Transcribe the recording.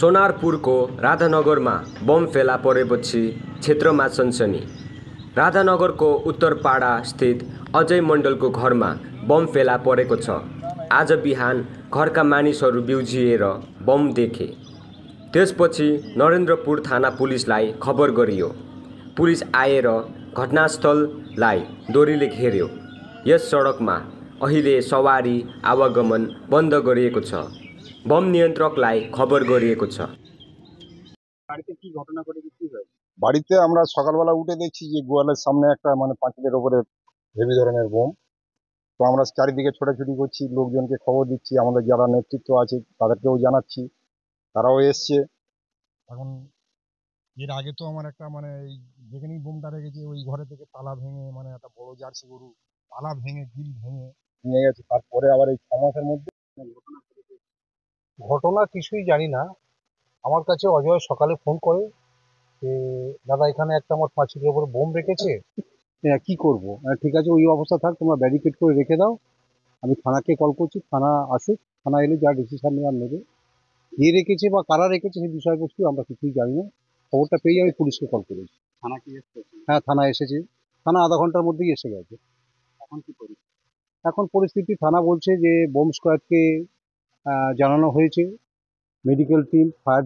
सोनारपुरको राधानगरमा बम फेला परेपछि क्षेत्रमा सनसनी। राधानगरको उत्तरपाडा स्थित अजय मण्डलको घरमा बम फेला परेको छ। आज बिहान घरका मानिसहरू बिउजिएर बम देखे। त्यसपछि नरेन्द्रपुर थाना पुलिसलाई खबर गरियो। पुलिस आएर घटनास्थललाई दोरीले घेर्यो। यस सडकमा अहिले सवारी आवागमन बन्द गरिएको छ। बम नियन्त्रकलाई खबर गरिएको छ। বাড়িতে আমরা সকালবেলা উঠে দেখছি যে গোয়ালের সামনে একটা মানে পাঁচিলের ওপরে হেভি ধরনের বোম। তো আমরা চারিদিকে ছোটাছুটি করছি, লোকজনকে খবর দিচ্ছি, আমাদের যারা নেতৃত্ব আছে তাদেরকেও জানাচ্ছি, তারাও এসছে। এখন এর আগে তো আমার একটা মানে এই যেখানেই বোমটা রেখেছে ওই ঘরে থেকে তালা ভেঙে মানে একটা বড় জার্সি গরু তালা ভেঙে গ্রিল ভেঙে নিয়ে গেছে। তারপরে আবার এই 6 মাসের মধ্যে ঘটনা কিছুই জানি না। আমার কাছে অজয় সকালে ফোন করে যে দাদা এখানে একটা আমার পাঁচিলের উপর বোম রেখেছে। কি করবো, ঠিক আছে ওই অবস্থা থাক, তোমরা ব্যারিকেড করে রেখে দাও, আমি থানাকে কল করছি, থানা আসুক, থানা এলে যা ডিসিশন নেওয়ার নেবে। কে রেখেছে বা কারা রেখেছে সেই বিষয়বস্তু আমরা কিছুই জানি না। খবরটা পেয়ে আমি পুলিশকে কল করেছি। থানা কি এসেছে? হ্যাঁ, থানা এসেছে। থানা আধা ঘন্টার মধ্যেই এসে গেছে। এখন কি করি? এখন পরিস্থিতি থানা বলছে যে বোম স্কোয়াডকে জানানো হয়েছে, মেডিকেল টিম, ফায়ার